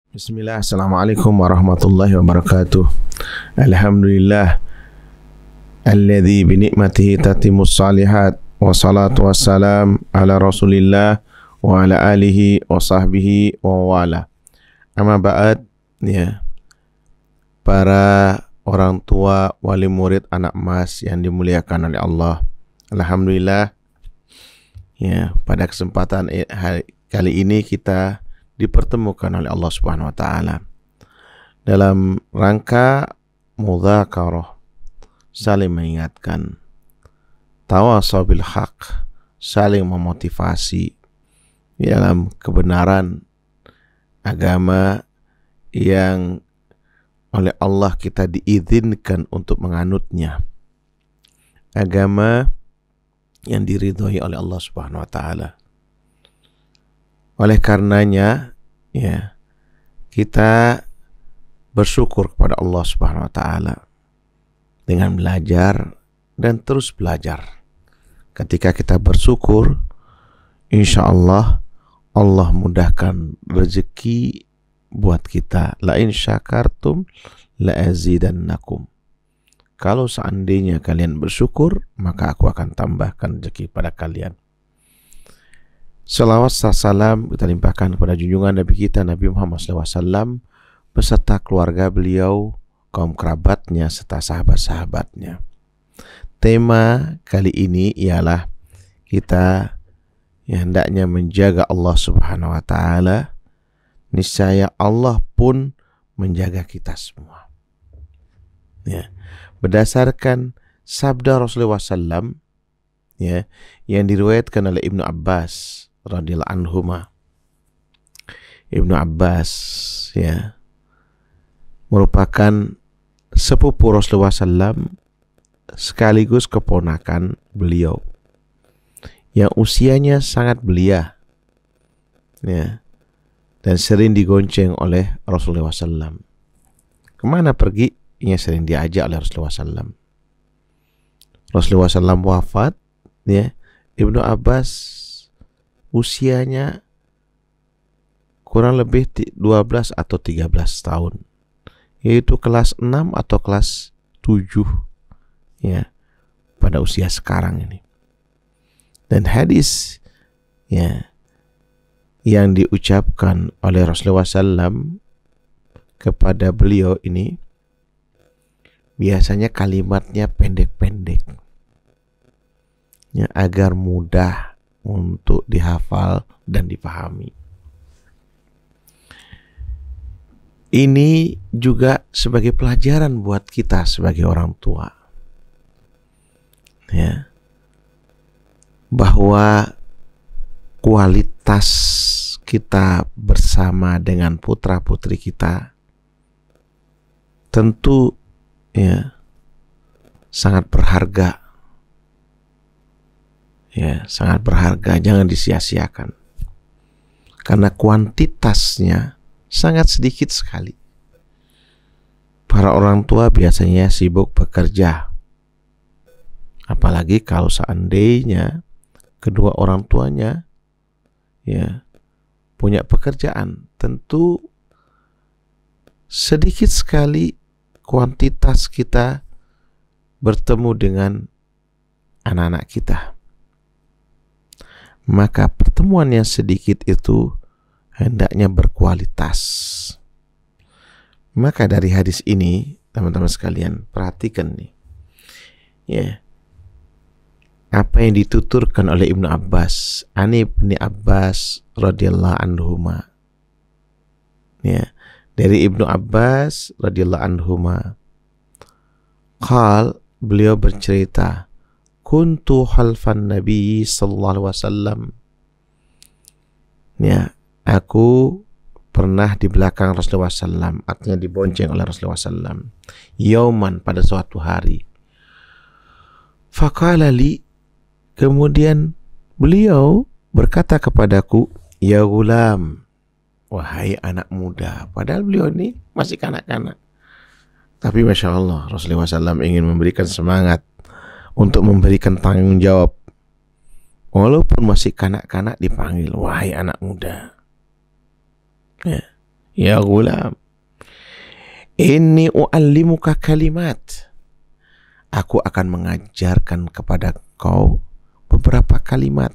Bismillah, Assalamualaikum warahmatullahi wabarakatuh. Alhamdulillah alladzi binikmatihi tatimmus salihat, wassalatu wassalam ala rasulillah wa ala alihi wa sahbihi wa wala. Amma ba'd, ya, para orang tua, wali murid, anak emas yang dimuliakan oleh Allah. Alhamdulillah, ya, pada kesempatan kali ini kita dipertemukan oleh Allah Subhanahu wa taala dalam rangka mudzakarah, saling mengingatkan, tawasau bil haq, saling memotivasi dalam kebenaran agama yang oleh Allah kita diizinkan untuk menganutnya, agama yang diridhoi oleh Allah Subhanahu wa taala. Oleh karenanya, ya, kita bersyukur kepada Allah Subhanahu wa taala dengan belajar dan terus belajar. Ketika kita bersyukur, insya Allah Allah mudahkan rezeki buat kita. La in syakartum la azidannakum. Kalau seandainya kalian bersyukur, maka aku akan tambahkan rezeki pada kalian. Salawat salam kita limpahkan kepada junjungan Nabi kita Nabi Muhammad SAW beserta keluarga beliau, kaum kerabatnya, serta sahabat-sahabatnya. Tema kali ini ialah kita yang hendaknya menjaga Allah Subhanahu wa taala. Niscaya Allah pun menjaga kita semua. Ya, berdasarkan sabda Rasulullah SAW, ya, yang diriwayatkan oleh Ibnu Abbas radhiyallahu anhuma. Ibnu Abbas, ya, merupakan sepupu Rasulullah SAW sekaligus keponakan beliau yang usianya sangat belia, ya, dan sering digonceng oleh Rasulullah SAW. Kemana pergi? Ia sering diajak oleh Rasulullah SAW. Rasulullah SAW wafat, ya, Ibnu Abbas usianya kurang lebih 12 atau 13 tahun, yaitu kelas 6 atau kelas 7, ya, pada usia sekarang ini. Dan hadis, ya, yang diucapkan oleh Rasulullah SAW kepada beliau ini biasanya kalimatnya pendek-pendek, ya, agar mudah untuk dihafal dan dipahami. Ini juga sebagai pelajaran buat kita sebagai orang tua, ya, bahwa kualitas kita bersama dengan putra-putri kita tentu, ya, sangat berharga. Ya, sangat berharga, jangan disia-siakan. Karena kuantitasnya sangat sedikit sekali. Para orang tua biasanya sibuk bekerja. Apalagi kalau seandainya kedua orang tuanya, ya, punya pekerjaan, tentu sedikit sekali kuantitas kita bertemu dengan anak-anak kita. Maka pertemuan yang sedikit itu hendaknya berkualitas. Maka dari hadis ini, teman-teman sekalian, perhatikan nih, ya, apa yang dituturkan oleh Ibnu Abbas, Ani bin Abbas radhiyallahu anhuma, ya, dari Ibnu Abbas radhiyallahu anhuma, beliau bercerita, kuntu halfan Nabi sallallahu alaihi wasallam, ya, aku pernah di belakang Rasulullah SAW, artinya dibonceng oleh Rasulullah SAW, yauman, pada suatu hari. Faqala li, kemudian beliau berkata kepadaku, ya gulam, wahai anak muda. Padahal beliau ini masih kanak-kanak, tapi Masya Allah, Rasulullah SAW ingin memberikan semangat untuk memberikan tanggung jawab. Walaupun masih kanak-kanak dipanggil, wahai anak muda. Ya. Ya gulam, inni u'allimuka kalimat. Aku akan mengajarkan kepada kau beberapa kalimat.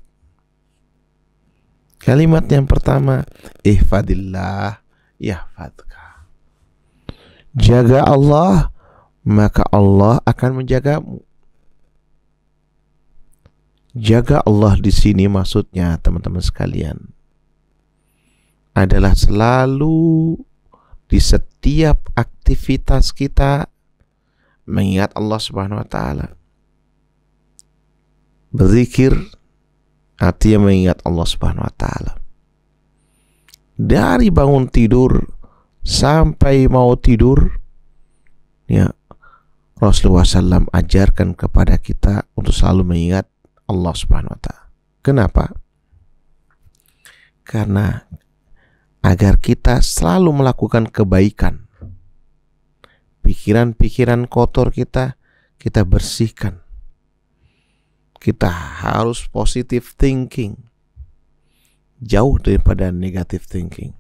Kalimat yang pertama, ihfadillah yahfadka. Jaga Allah, maka Allah akan menjagamu. Jaga Allah di sini maksudnya, teman-teman sekalian, adalah selalu di setiap aktivitas kita mengingat Allah Subhanahu wa taala. Berzikir artinya mengingat Allah Subhanahu wa taala. Dari bangun tidur sampai mau tidur, ya, Rasulullah SAW ajarkan kepada kita untuk selalu mengingat Allah Subhanahu wa taala. Kenapa? Karena agar kita selalu melakukan kebaikan. Pikiran-pikiran kotor kita bersihkan. Kita harus positive thinking, jauh daripada negative thinking.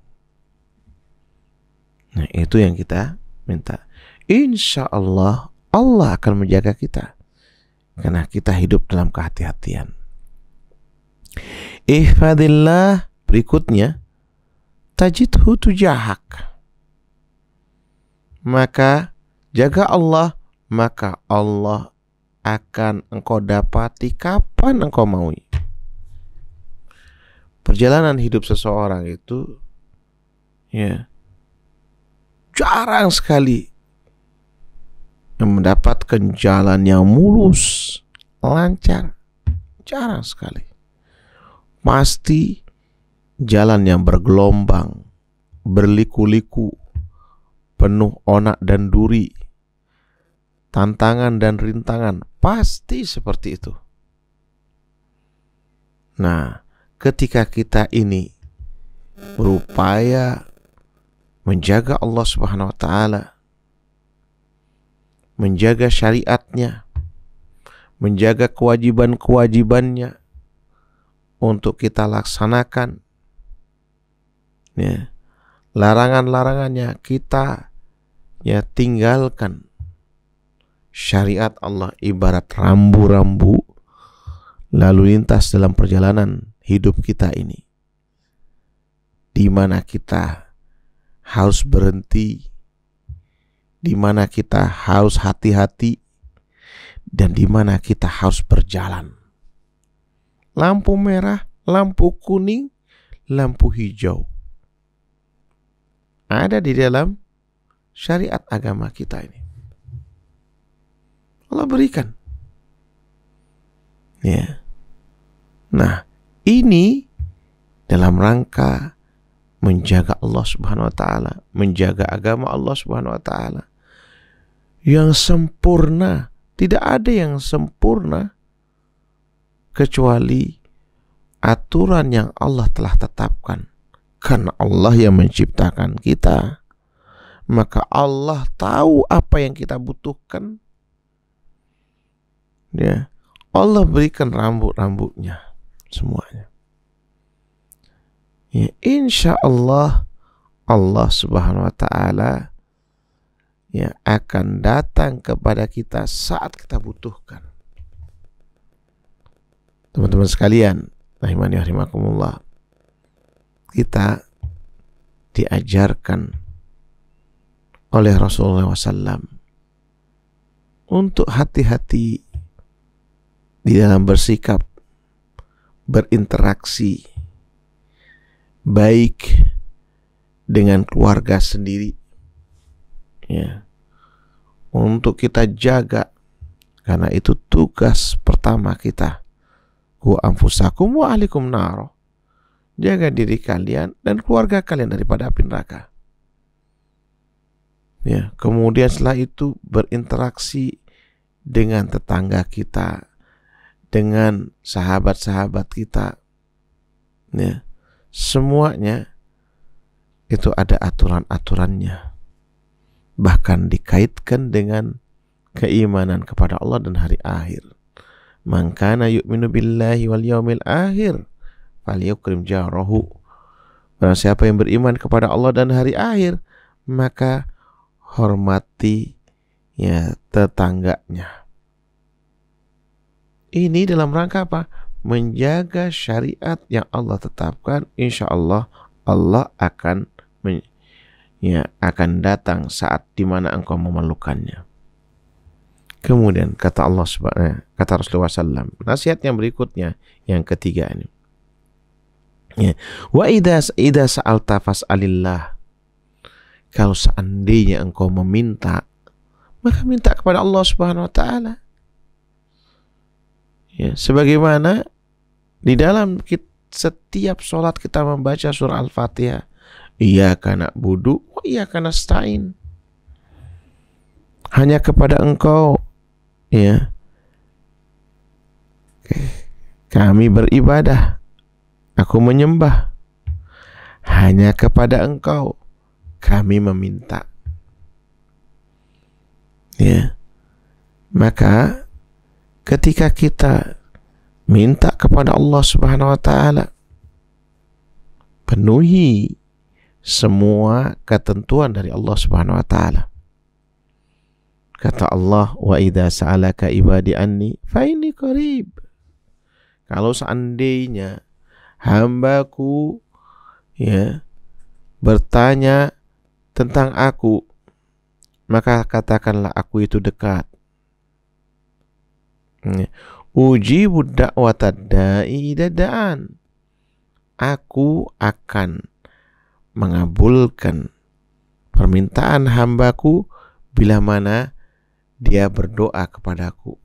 Nah, itu yang kita minta. Insya Allah, Allah akan menjaga kita karena kita hidup dalam kehati-hatian. Ihfadillah, berikutnya, tajidhu tujahak. Maka jaga Allah, maka Allah akan engkau dapati kapan engkau mau. Perjalanan hidup seseorang itu, ya, jarang sekali yang mendapatkan jalan yang mulus, lancar. Jarang sekali. Pasti jalan yang bergelombang, berliku-liku, penuh onak dan duri, tantangan dan rintangan, pasti seperti itu. Nah, ketika kita ini berupaya menjaga Allah Subhanahu wa taala, menjaga syariatnya, menjaga kewajiban-kewajibannya untuk kita laksanakan, ya, larangan-larangannya kita, ya, tinggalkan. Syariat Allah ibarat rambu-rambu lalu lintas dalam perjalanan hidup kita ini, di mana kita harus berhenti, di mana kita harus hati-hati, dan di mana kita harus berjalan. Lampu merah, lampu kuning, lampu hijau ada di dalam syariat agama kita ini. Allah berikan. Ya. Nah, ini dalam rangka menjaga Allah Subhanahu wa taala, menjaga agama Allah Subhanahu wa taala yang sempurna. Tidak ada yang sempurna kecuali aturan yang Allah telah tetapkan. Karena Allah yang menciptakan kita, maka Allah tahu apa yang kita butuhkan. Ya, Allah berikan rambut-rambutnya semuanya. Ya, insya Allah, Allah Subhanahu wa taala, ya, akan datang kepada kita saat kita butuhkan. Teman-teman sekalian, rahimani wa rahimakumullah, kita diajarkan oleh Rasulullah SAW untuk hati-hati di dalam bersikap, berinteraksi baik dengan keluarga sendiri, ya, untuk kita jaga, karena itu tugas pertama kita. Ku anfusakum wa ahlikum naro. Jaga diri kalian dan keluarga kalian daripada api neraka. Ya, kemudian setelah itu berinteraksi dengan tetangga kita, dengan sahabat-sahabat kita, ya, semuanya itu ada aturan-aturannya, bahkan dikaitkan dengan keimanan kepada Allah dan hari akhir. Man kana yu'minu billahi wal yaumil akhir falyukrim jarahu. Barang siapa yang beriman kepada Allah dan hari akhir, maka hormati ya tetangganya. Ini dalam rangka apa? Menjaga syariat yang Allah tetapkan. Insya Allah, Allah akan datang saat dimana engkau memerlukannya. Kemudian kata Allah Subhanahu, kata Rasulullah SAW, nasihat yang berikutnya, yang ketiga ini. Ya. Wa idza sa'alta fas'alillah. Kalau seandainya engkau meminta, maka minta kepada Allah Subhanahu wa taala. Ya, sebagaimana di dalam setiap sholat kita membaca surah Al-Fatihah, iyyaka na'budu wa iyyaka nasta'in. Hanya kepada engkau ya kami beribadah, aku menyembah, hanya kepada engkau kami meminta. Ya, maka ketika kita minta kepada Allah Subhanahu wa taala, penuhi semua ketentuan dari Allah Subhanahu wa taala. Kata Allah, wa idza sa'alaka ibadi anni fa inni qarib. Kalau seandainya hambaku ya bertanya tentang aku, maka katakanlah aku itu dekat. Ujibu da'watad da'i idza da'an. Aku akan mengabulkan permintaan hambaku bila mana dia berdoa kepadaku.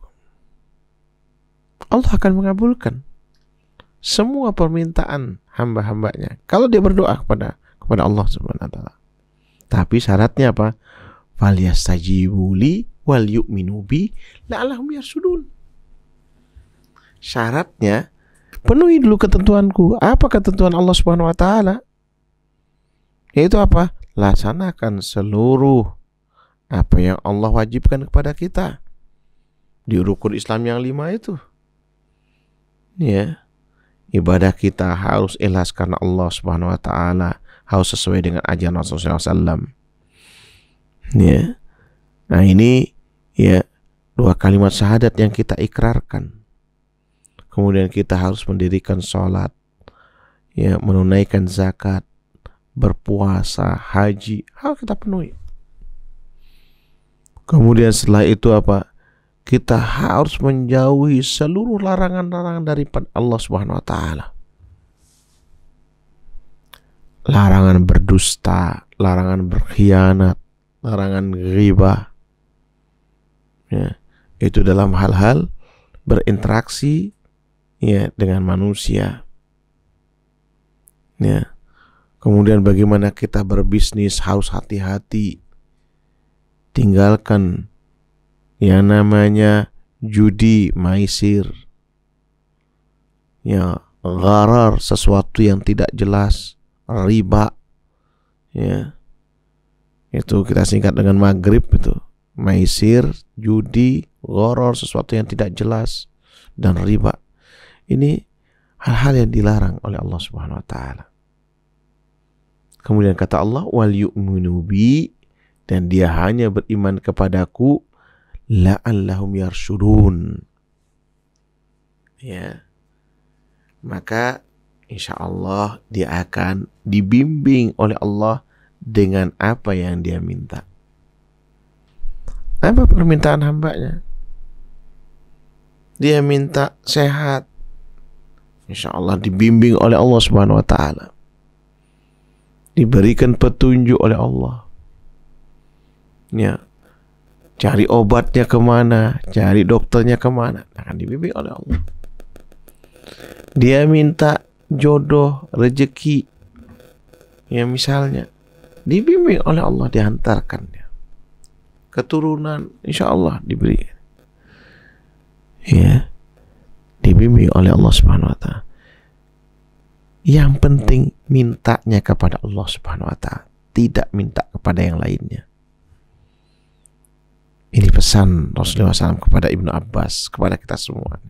Allah akan mengabulkan semua permintaan hamba-hambanya kalau dia berdoa kepada Allah Subhanahu wa taala. Tapi syaratnya apa? Falyastajibu li wal yu'minu bi la'allahum yarsudun. Syaratnya penuhi dulu ketentuanku. Apa ketentuan Allah Subhanahu wa taala? Yaitu apa? Laksanakan seluruh apa yang Allah wajibkan kepada kita di rukun Islam yang 5 itu. Ya, ibadah kita harus ikhlas karena Allah Subhanahu wa taala, harus sesuai dengan ajaran Rasulullah SAW. Ya, nah ini ya 2 kalimat syahadat yang kita ikrarkan. Kemudian kita harus mendirikan sholat, ya, menunaikan zakat, berpuasa, haji, harus kita penuhi. Kemudian setelah itu apa? Kita harus menjauhi seluruh larangan-larangan dari Allah Subhanahu wa taala. Larangan berdusta, larangan berkhianat, larangan ghibah. Ya, itu dalam hal-hal berinteraksi ya dengan manusia. Ya. Kemudian bagaimana kita berbisnis harus hati-hati. Tinggalkan yang namanya judi, maisir, ya, gharar, sesuatu yang tidak jelas, riba, ya, itu kita singkat dengan maghrib itu, maisir, judi, gharar, sesuatu yang tidak jelas, dan riba. Ini hal-hal yang dilarang oleh Allah Subhanahu wa taala. Kemudian kata Allah, wal yu'minu bi, dan dia hanya beriman kepadaku la'allahum yarsyudun. Ya. Maka insya Allah dia akan dibimbing oleh Allah dengan apa yang dia minta. Apa permintaan hambanya? Dia minta sehat. Insya Allah dibimbing oleh Allah Subhanahu wa taala. Diberikan petunjuk oleh Allah. Ya, cari obatnya kemana, cari dokternya kemana, akan dibimbing oleh Allah. Dia minta jodoh, rezeki, ya misalnya, dibimbing oleh Allah, dihantarkannya. Keturunan, insya Allah diberi. Ya, dibimbing oleh Allah Subhanahu wa taala. Yang penting mintanya kepada Allah Subhanahu wa taala, tidak minta kepada yang lainnya. Ini pesan Rasulullah SAW kepada Ibnu Abbas, kepada kita semua.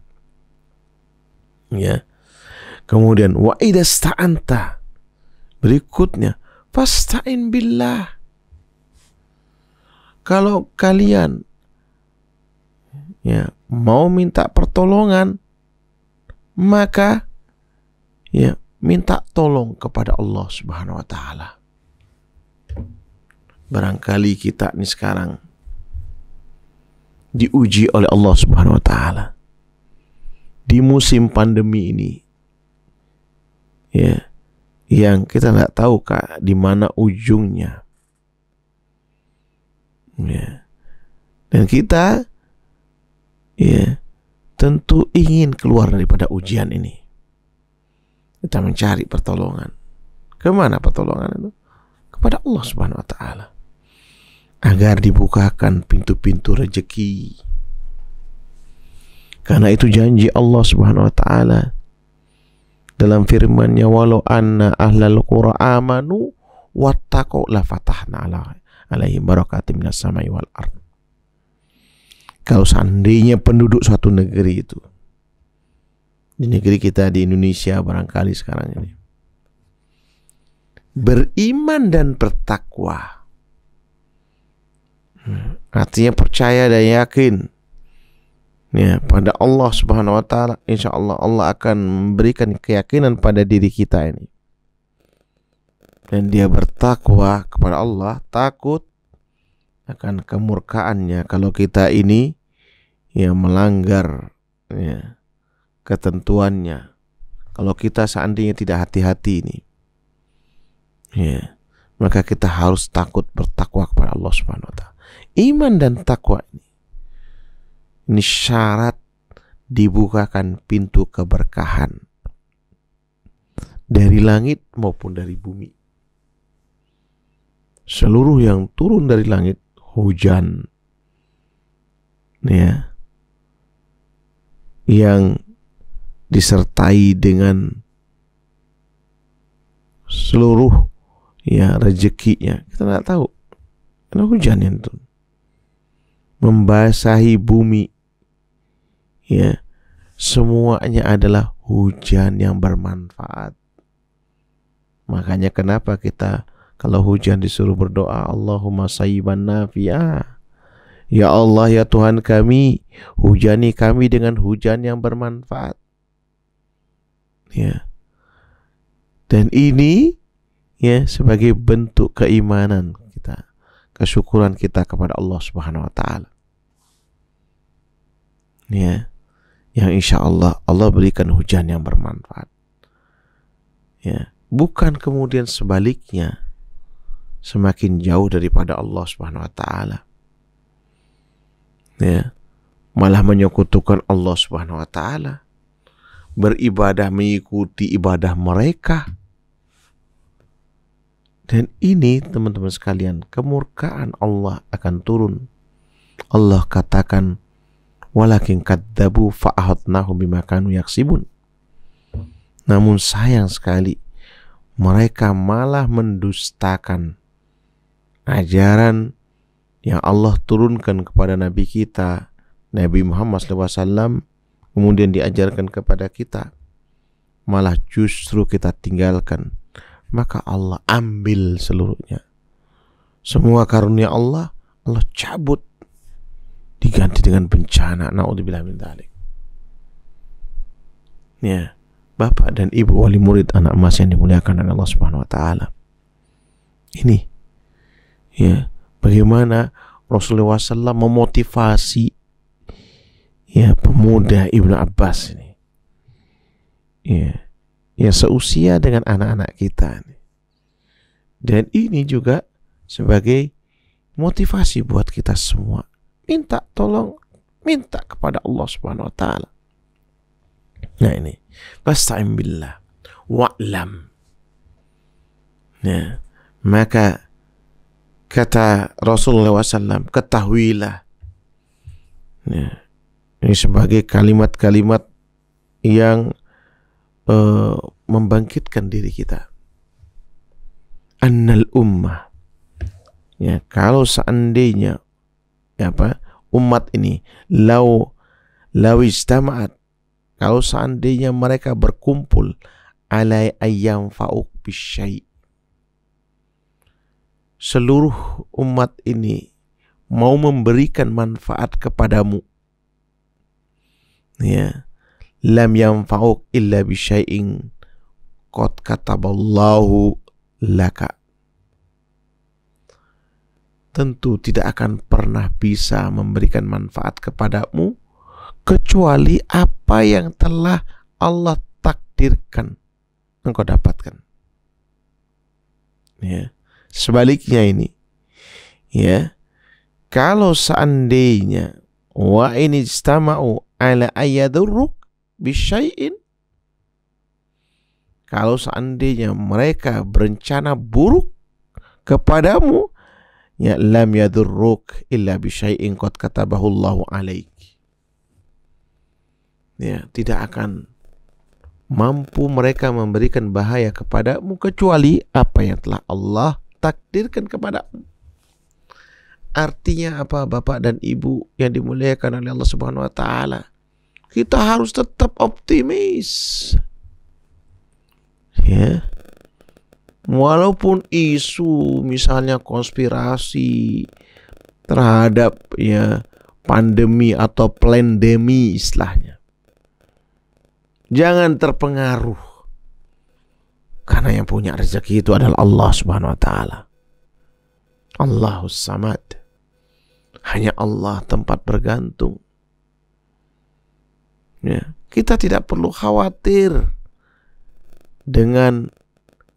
Ya. Kemudian wa idza sta'anta, Berikutnya, fasta'in billah. Kalau kalian mau minta pertolongan, maka minta tolong kepada Allah Subhanahu wa taala. Barangkali kita ini sekarang diuji oleh Allah Subhanahu wa taala di musim pandemi ini, yang kita nggak tahu di mana ujungnya. Dan kita tentu ingin keluar daripada ujian ini. Kita mencari pertolongan. Kemana pertolongan itu? Kepada Allah Subhanahu wa taala, agar dibukakan pintu-pintu rezeki. Karena itu janji Allah Subhanahu wa taala dalam firman-Nya, walau anna ahlal qura amanu wattaqu la fatahna alaihim barakatim minas samai wal ard. Kalau seandainya penduduk suatu negeri itu, di negeri kita di Indonesia barangkali sekarang ini, beriman dan bertakwa, artinya percaya dan yakin pada Allah Subhanahu wa taala, insya Allah Allah akan memberikan keyakinan pada diri kita ini. Dan dia bertakwa kepada Allah, takut akan kemurkaannya kalau kita ini melanggar ketentuannya. Kalau kita seandainya tidak hati-hati ini, maka kita harus takut bertakwa kepada Allah Subhanahu wa taala. Iman dan takwa ini syarat dibukakan pintu keberkahan dari langit maupun dari bumi. Seluruh yang turun dari langit, hujan, yang disertai dengan seluruh rezekinya, kita tidak tahu. Karena hujan yang turun membasahi bumi, semuanya adalah hujan yang bermanfaat. Makanya kenapa kita kalau hujan disuruh berdoa, Allahumma sayyiban nafi'ah. Ya Allah, ya Tuhan kami, hujani kami dengan hujan yang bermanfaat. Dan ini sebagai bentuk keimanan kita, kesyukuran kita kepada Allah Subhanahu wa taala. Yang insya Allah Allah berikan hujan yang bermanfaat. Bukan kemudian sebaliknya, semakin jauh daripada Allah Subhanahu wa taala. Malah menyekutukan Allah Subhanahu wa taala, beribadah mengikuti ibadah mereka. Dan ini teman-teman sekalian, kemurkaan Allah akan turun. Allah katakan, walakin kadzabu fa'ahatnahum bima kanu yaksibun. Namun sayang sekali, mereka malah mendustakan ajaran yang Allah turunkan kepada Nabi kita, Nabi Muhammad SAW, kemudian diajarkan kepada kita, malah justru kita tinggalkan. Maka Allah ambil seluruhnya. Semua karunia Allah, Allah cabut, diganti dengan bencana. Na'udzubillah min dzalik. Bapak dan ibu wali murid anak emas yang dimuliakan oleh Allah Subhanahu wa taala. Ini bagaimana Rasulullah SAW memotivasi pemuda Ibnu Abbas ini, yang seusia dengan anak-anak kita ini. Dan ini juga sebagai motivasi buat kita semua. Minta tolong, minta kepada Allah Subhanahu wa taala. Nah ini, fasta'in billah wa'lam. Maka kata Rasulullah SAW, ketahuilah. Ini sebagai kalimat-kalimat yang membangkitkan diri kita. Annal ummah, kalau seandainya umat ini lau ijtama'at, kalau seandainya mereka berkumpul alai ayyam fa'uk bisyai, seluruh umat ini mau memberikan manfaat kepadamu, ya, lam yanfa'uk illa bisyai'in qad kataballahu laka. Tentu tidak akan pernah bisa memberikan manfaat kepadamu kecuali apa yang telah Allah takdirkan engkau dapatkan. Ya. Sebaliknya ini, ya, kalau seandainya wa in ijtama'u ala ayyadurruk bisyai'in, kalau seandainya mereka berencana buruk kepadamu, ya, lam yadurruk illa bisyai'in qad katabahu Allahu alaik. Ya, tidak akan mampu mereka memberikan bahaya kepadamu kecuali apa yang telah Allah takdirkan kepadamu. Artinya apa, Bapak dan Ibu yang dimuliakan oleh Allah Subhanahu wa taala? Kita harus tetap optimis. Ya. Walaupun isu misalnya konspirasi terhadap, ya, pandemi atau plandemi istilahnya, jangan terpengaruh, karena yang punya rezeki itu adalah Allah Subhanahu wa taala. Allahus Samad. Hanya Allah tempat bergantung. Ya, kita tidak perlu khawatir dengan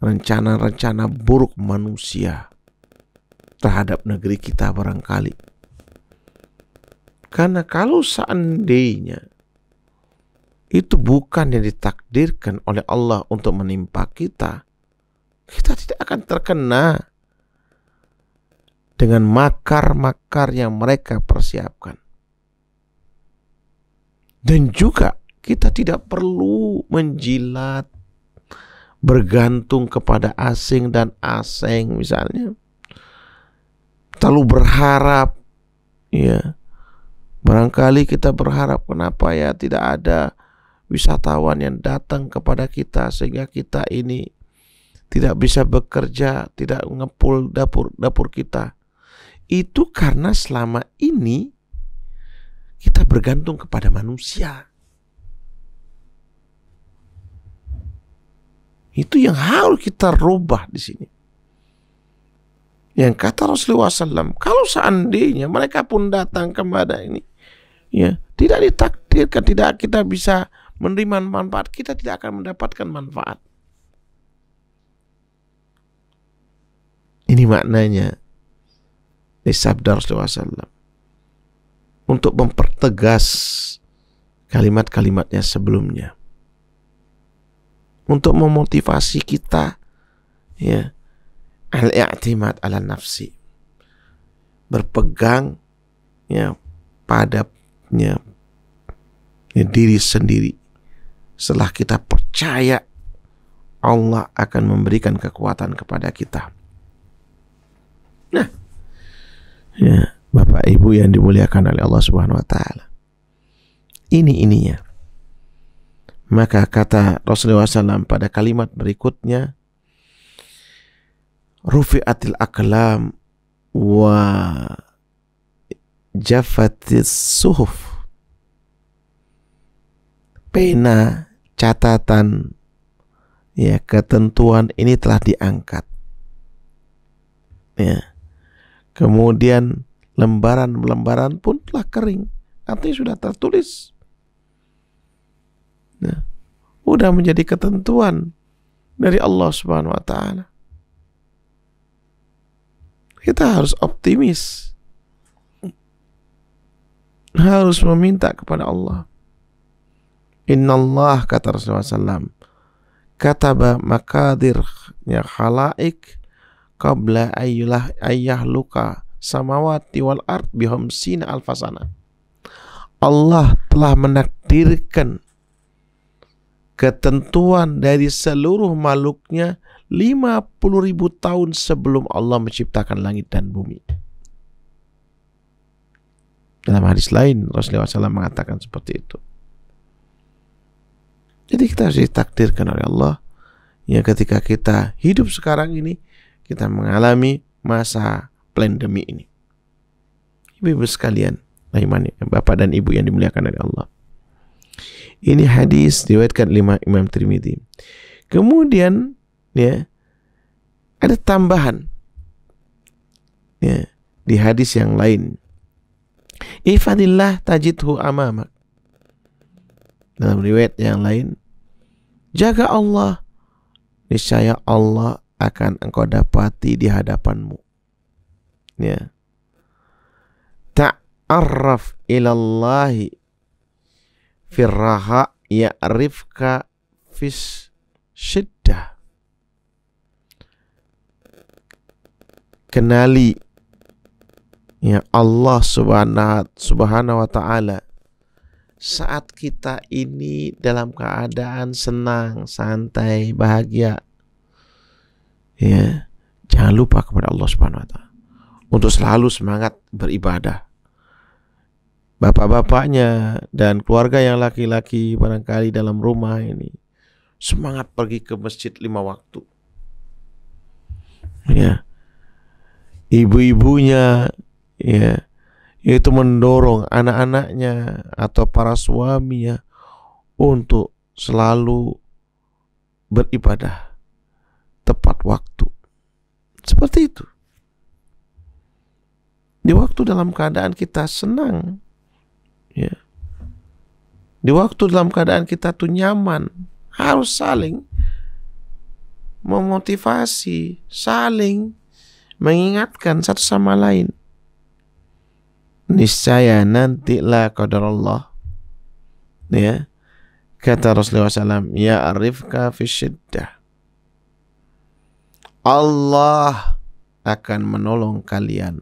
rencana-rencana buruk manusia terhadap negeri kita barangkali. Karena kalau seandainya itu bukan yang ditakdirkan oleh Allah untuk menimpa kita, kita tidak akan terkena dengan makar-makar yang mereka persiapkan. Dan juga kita tidak perlu menjilat, bergantung kepada asing dan asing misalnya. Terlalu berharap, ya. Barangkali kita berharap, kenapa ya tidak ada wisatawan yang datang kepada kita sehingga kita ini tidak bisa bekerja, tidak ngepul dapur kita. Itu karena selama ini kita bergantung kepada manusia. Itu yang harus kita rubah di sini. Yang kata Rasulullah SAW, kalau seandainya mereka pun datang kepada ini, ya, tidak ditakdirkan, tidak kita bisa menerima manfaat, kita tidak akan mendapatkan manfaat. Ini maknanya disabda Rasulullah SAW untuk mempertegas kalimat-kalimatnya sebelumnya, untuk memotivasi kita, ya, al-i'timad ala nafsi, berpegang, ya, padanya, ya, diri sendiri. Setelah kita percaya Allah akan memberikan kekuatan kepada kita. Nah, ya, Bapak Ibu yang dimuliakan oleh Allah Subhanahu wa taala, ininya. Maka kata Rasulullah SAW pada kalimat berikutnya, rufi'atil aqlam wa jaffatis suhuf. Pena, catatan, ya, ketentuan ini telah diangkat. Ya. Kemudian lembaran-lembaran pun telah kering, artinya sudah tertulis. Nah, sudah menjadi ketentuan dari Allah Subhanahu wa taala. Kita harus optimis, harus meminta kepada Allah. Innallah, kata Rasulullah SAW, kataba maqadir ya khalaik qabla ayyahluka samawati wal ard bihamsina alfasana. Allah telah menakdirkan ketentuan dari seluruh makhluknya 50.000 tahun sebelum Allah menciptakan langit dan bumi. Dalam hadis lain Rasulullah SAW mengatakan seperti itu. Jadi kita harus ditakdirkan oleh Allah, ya, ketika kita hidup sekarang ini, kita mengalami masa pandemi ini. Ibu-ibu sekalian, bapak dan ibu yang dimuliakan oleh Allah. Ini hadis diriwayatkan oleh Imam Tirmidzi. Kemudian ya ada tambahan ya di hadis yang lain. Ifadillah tajidhu amamak. Dalam riwayat yang lain, jaga Allah, niscaya Allah akan engkau dapati di hadapanmu. Ya. Ta'arraf ilallahi firraha ya'rifka fis syiddah. Kenali ya Allah subhanahu wa ta'ala saat kita ini dalam keadaan senang, santai, bahagia. Ya, jangan lupa kepada Allah subhanahu wa ta'ala untuk selalu semangat beribadah. Bapak-bapaknya dan keluarga yang laki-laki barangkali dalam rumah ini semangat pergi ke masjid 5 waktu. Ya. Ibu-ibunya ya, yaitu mendorong anak-anaknya atau para suaminya untuk selalu beribadah tepat waktu. Seperti itu. Di waktu dalam keadaan kita senang, ya. Di waktu dalam keadaan kita tuh nyaman, harus saling memotivasi, saling mengingatkan satu sama lain. Niscaya nantilah qadarullah, ya, kata Rasulullah SAW, ya arifka fi syiddah, Allah akan menolong kalian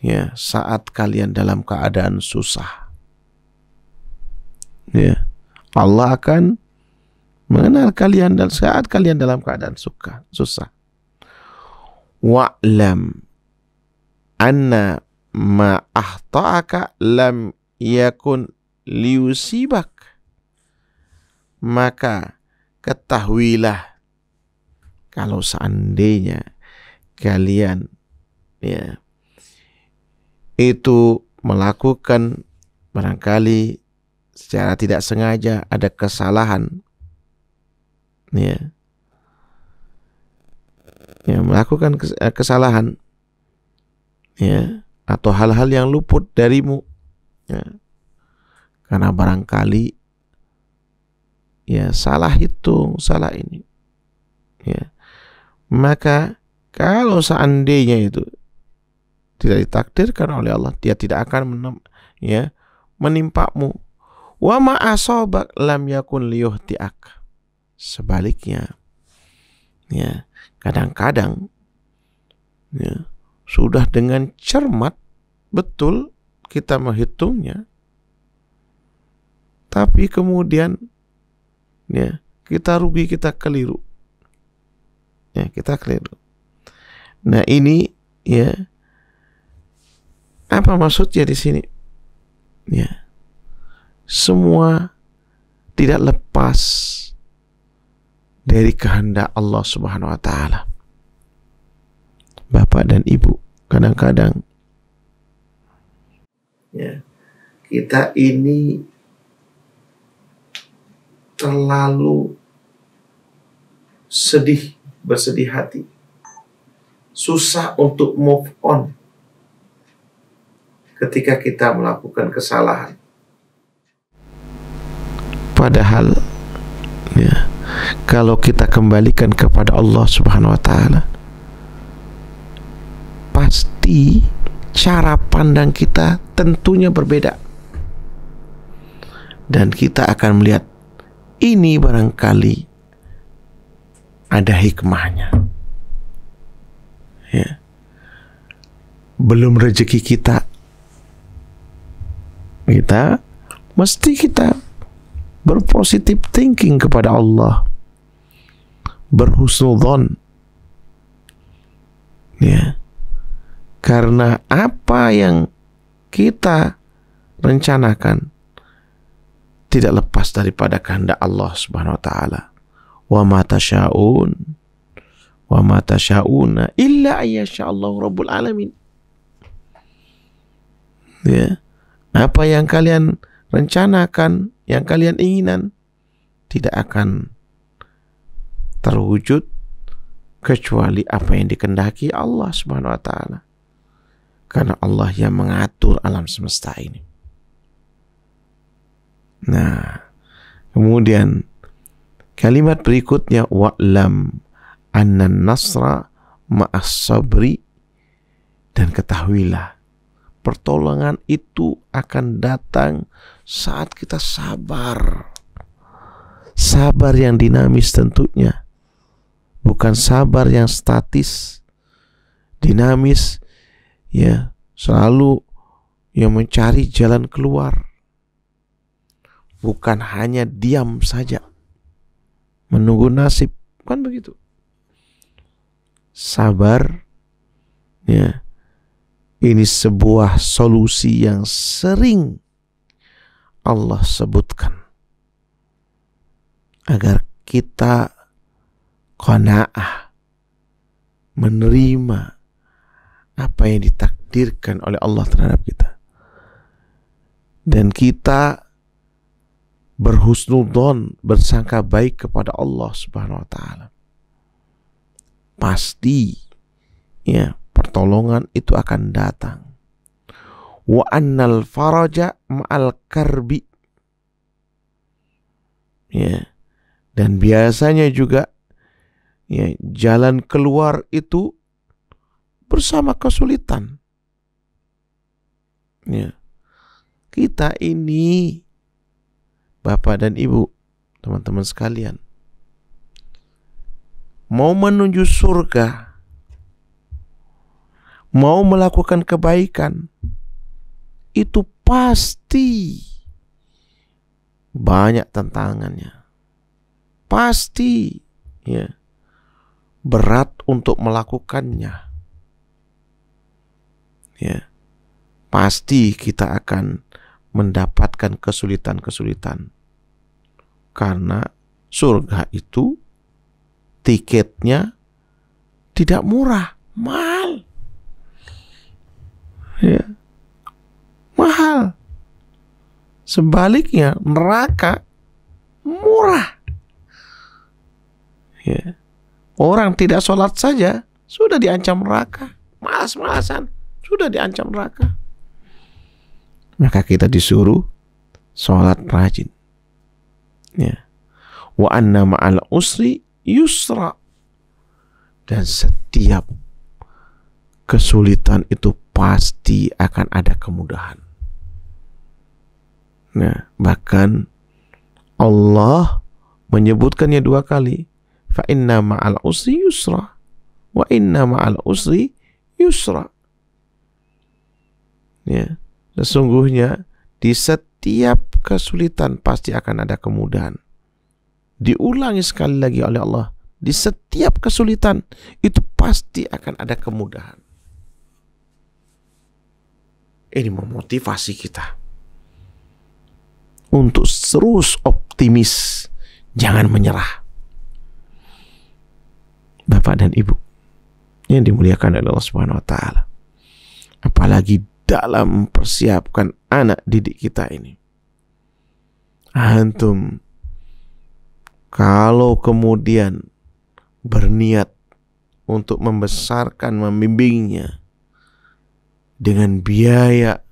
ya saat kalian dalam keadaan susah. Ya, Allah akan mengenal kalian dan saat kalian dalam keadaan susah. Wa'lam anna ma ahta'aka lam yakun liusibak. Maka ketahuilah kalau seandainya kalian ya itu melakukan barangkali secara tidak sengaja ada kesalahan ya, melakukan kesalahan ya, atau hal-hal yang luput darimu ya, karena barangkali ya salah hitung, salah ini ya, maka kalau seandainya itu tidak ditakdirkan oleh Allah, dia tidak akan menimpamu. Wa ma asabak lam yakun liyuhtiak. Sebaliknya ya, kadang-kadang ya, sudah dengan cermat betul kita menghitungnya, tapi kemudian ya kita rugi, kita keliru ya, kita keliru. Nah ini ya, apa maksudnya di sini ya, semua tidak lepas dari kehendak Allah subhanahu wa ta'ala. Bapak dan ibu, kadang-kadang ya, kita ini terlalu bersedih hati, susah untuk move on ketika kita melakukan kesalahan. Padahal ya, kalau kita kembalikan kepada Allah subhanahu wa ta'ala, pasti cara pandang kita tentunya berbeda, dan kita akan melihat ini barangkali ada hikmahnya ya. Belum rezeki kita mesti kita berpositif thinking kepada Allah, berhusnudzon ya, karena apa yang kita rencanakan tidak lepas daripada kehendak Allah subhanahu wa ta'ala. Wa ma tasyaun, Wa ma tasyauna illa ayyasha'allahu rabbul alamin. Ya. Apa yang kalian rencanakan, yang kalian inginan, tidak akan terwujud kecuali apa yang dikehendaki Allah Subhanahu wa taala. Karena Allah yang mengatur alam semesta ini. Nah, kemudian kalimat berikutnya, wa'lam annan nasra ma'as sabri, dan ketahuilah pertolongan itu akan datang saat kita sabar. Sabar yang dinamis tentunya, bukan sabar yang statis, dinamis, ya, selalu yang mencari jalan keluar, bukan hanya diam saja menunggu nasib, kan begitu. Sabar, ya, ini sebuah solusi yang sering Allah sebutkan agar kita qanaah, menerima apa yang ditakdirkan oleh Allah terhadap kita, dan kita berhusnudzon, bersangka baik kepada Allah Subhanahu wa taala. Pasti, ya, pertolongan itu akan datang. Wa annal faraja ma'al karbi. Ya. Dan biasanya juga, ya, jalan keluar itu bersama kesulitan. Ya. Kita ini, Bapak dan Ibu, teman-teman sekalian, mau menuju surga, mau melakukan kebaikan, itu pasti banyak tantangannya. Pasti, ya, berat untuk melakukannya. Ya. Pasti kita akan mendapatkan kesulitan-kesulitan. Karena surga itu tiketnya tidak murah, mahal. Ya. Mahal. Sebaliknya neraka murah. Ya. Orang tidak sholat saja sudah diancam neraka. Malas-malasan sudah diancam neraka. Maka kita disuruh sholat rajin. Ya. Wa anna ma'al usri yusra. Dan setiap kesulitan itu pasti akan ada kemudahan. Nah, bahkan Allah menyebutkannya 2 kali. Fa inna ma'al usri yusra. Wa inna ma'al usri yusra. Ya, sesungguhnya di setiap kesulitan pasti akan ada kemudahan. Diulangi sekali lagi oleh Allah. Di setiap kesulitan itu pasti akan ada kemudahan. Ini memotivasi kita untuk terus optimis, jangan menyerah. Bapak dan Ibu yang dimuliakan oleh Allah Subhanahu wa taala. Apalagi dalam mempersiapkan anak didik kita ini. Antum kalau kemudian berniat untuk membesarkan, membimbingnya dengan biaya,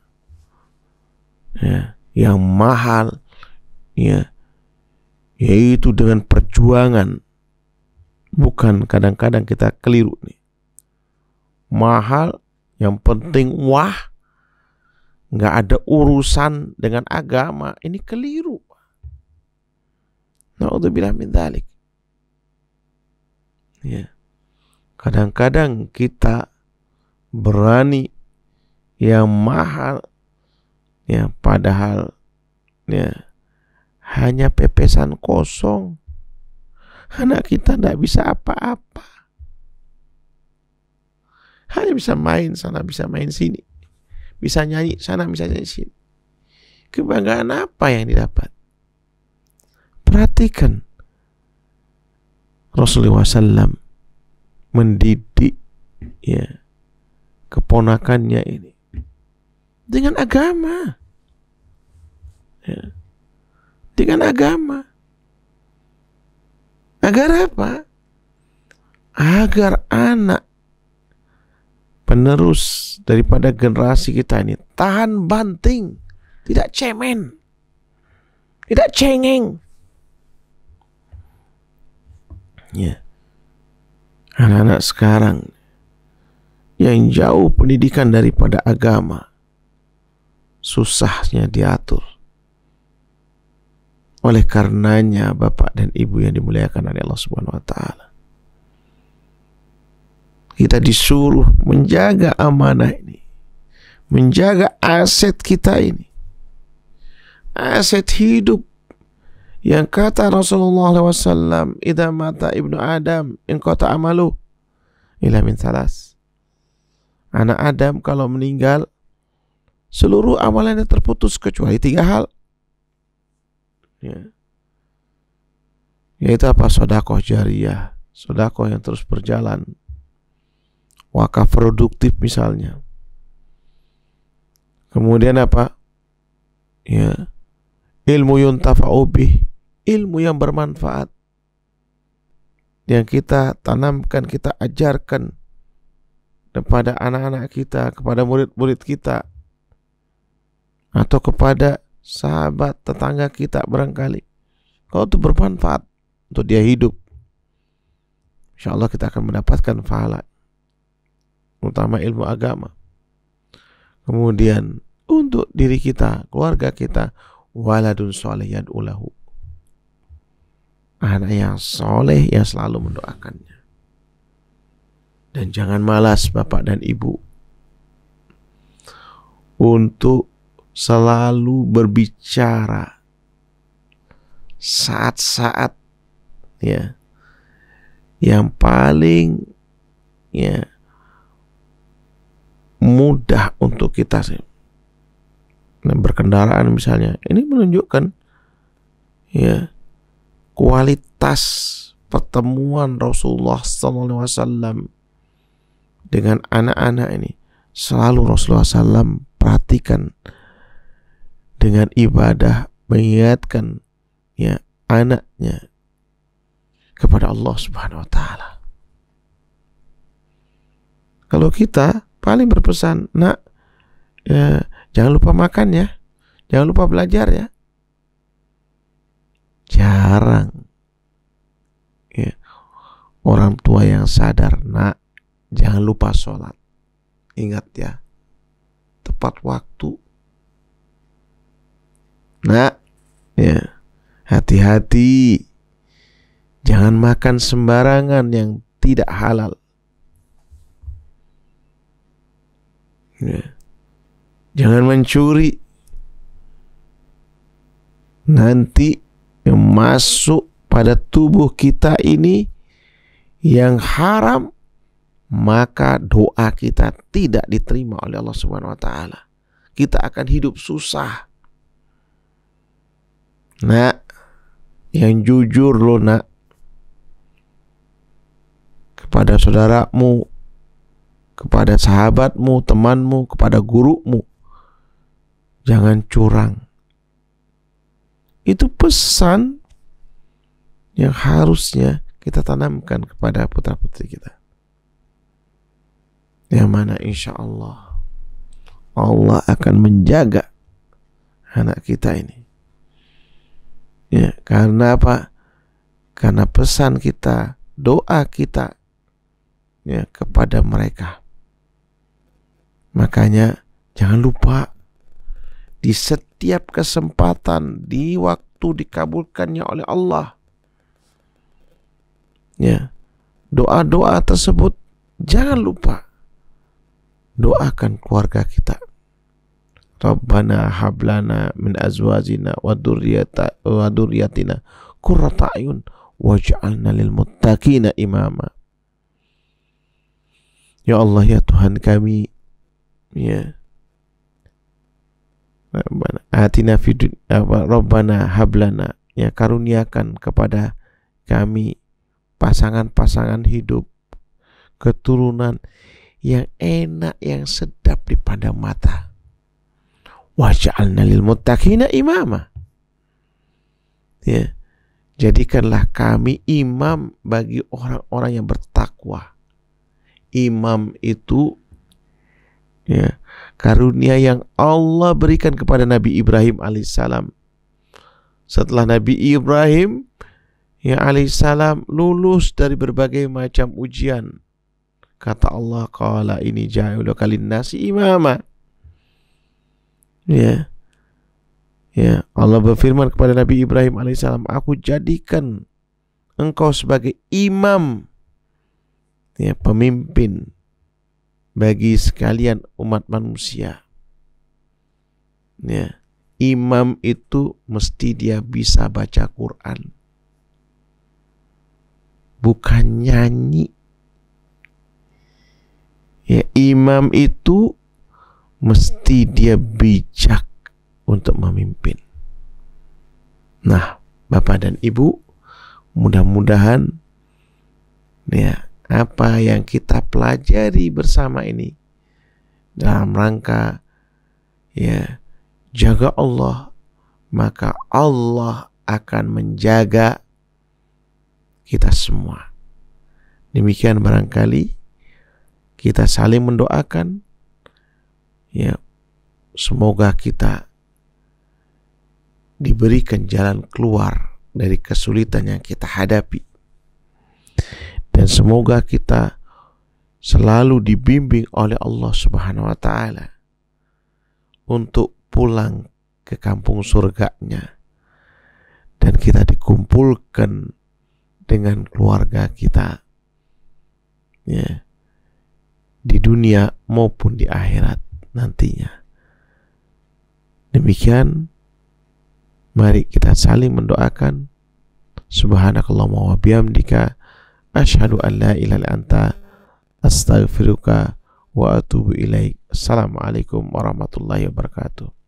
ya, yang mahal, ya, yaitu dengan perjuangan, bukan kadang-kadang kita keliru nih. Mahal, yang penting wah, nggak ada urusan dengan agama, ini keliru. Na'udzubillah min dzalik. Ya. Kadang-kadang kita berani yang mahal, ya, padahal, ya, hanya pepesan kosong. Anak kita tidak bisa apa-apa. Hanya bisa main sana, bisa main sini. Bisa nyanyi sana, bisa nyanyi sini. Kebanggaan apa yang didapat? Perhatikan Rasulullah SAW mendidik ya keponakannya ini dengan agama, ya, dengan agama. Agar apa? Agar anak penerus daripada generasi kita ini tahan banting, tidak cemen, tidak cengeng. Ya, anak-anak sekarang yang jauh pendidikan daripada agama, susahnya diatur. Oleh karenanya Bapak dan Ibu yang dimuliakan oleh Allah Subhanahu wa taala, kita disuruh menjaga amanah ini, menjaga aset kita ini, aset hidup yang kata Rasulullah SAW, idza mata ibnu Adam inqata amalu illa min thalas. Anak Adam kalau meninggal, seluruh amalannya terputus kecuali 3 hal. Ya. Yaitu apa? Sedekah jariyah, sedekah yang terus berjalan, wakaf produktif misalnya. Kemudian apa? Ya, ilmu yuntafa'u bih, ilmu yang bermanfaat, yang kita tanamkan, kita ajarkan kepada anak-anak kita, kepada murid-murid kita, atau kepada sahabat, tetangga kita barangkali. Kalau itu bermanfaat untuk dia hidup, insya Allah kita akan mendapatkan pahala, utama ilmu agama. Kemudian untuk diri kita, keluarga kita, waladun soleh yad'ulahu, anak yang soleh yang selalu mendoakannya. Dan jangan malas Bapak dan Ibu untuk selalu berbicara saat-saat ya yang paling ya mudah untuk kita berkendaraan misalnya. Ini menunjukkan ya kualitas pertemuan Rasulullah SAW dengan anak-anak ini. Selalu Rasulullah SAW perhatikan dengan ibadah, mengingatkan ya anaknya kepada Allah Subhanahu wa taala. Kalau kita paling berpesan, nak, ya, jangan lupa makan ya, jangan lupa belajar ya. Jarang ya orang tua yang sadar, nak, jangan lupa sholat. Ingat ya, tepat waktu. Nak, ya, hati-hati, jangan makan sembarangan yang tidak halal. Ya. Jangan mencuri. Nanti yang masuk pada tubuh kita ini yang haram, maka doa kita tidak diterima oleh Allah Subhanahu wa taala. Kita akan hidup susah. Nak, yang jujur lo nak, kepada saudaramu, kepada sahabatmu, temanmu, kepada gurumu, jangan curang. Itu pesan yang harusnya kita tanamkan kepada putra-putri kita, yang mana insya Allah Allah akan menjaga anak kita ini. Ya, karena apa? Karena pesan kita, doa kita ya kepada mereka. Makanya jangan lupa di setiap kesempatan, di waktu dikabulkannya oleh Allah, ya, doa-doa tersebut jangan lupa doakan keluarga kita. Rabbana hablana min azwajina wa dzurriyyatina qurrata a'yun waj'alna lil muttaqina imama. Ya Allah, ya Tuhan kami, ya, atina fid Rabbana hablana, ya, karuniakan kepada kami pasangan-pasangan hidup, keturunan yang enak, yang sedap dipandang mata. Wa ja'alna lil muttaqina imama. Ya, jadikanlah kami imam bagi orang-orang yang bertakwa. Imam itu ya, karunia yang Allah berikan kepada Nabi Ibrahim alaihissalam. Setelah Nabi Ibrahim ya alaihissalam lulus dari berbagai macam ujian, kata Allah, qala ini ja'iluka linnasi imama. Ya, ya, Allah berfirman kepada Nabi Ibrahim alaihissalam, aku jadikan engkau sebagai imam, ya, pemimpin bagi sekalian umat manusia. Ya, imam itu mesti dia bisa baca Quran, bukan nyanyi. Ya, imam itu mesti dia bijak untuk memimpin. Nah, Bapak dan Ibu, mudah-mudahan ya, apa yang kita pelajari bersama ini dalam rangka ya jaga Allah, maka Allah akan menjaga kita semua. Demikian barangkali kita saling mendoakan ya, semoga kita diberikan jalan keluar dari kesulitan yang kita hadapi, dan semoga kita selalu dibimbing oleh Allah Subhanahu wa Ta'ala untuk pulang ke kampung surganya, dan kita dikumpulkan dengan keluarga kita ya, di dunia maupun di akhirat nantinya. Demikian, mari kita saling mendoakan. Subhanakallahumma wa bihamdika asyhadu an la ilaha illa anta astaghfiruka wa atubu ilaik. Assalamualaikum warahmatullahi wabarakatuh.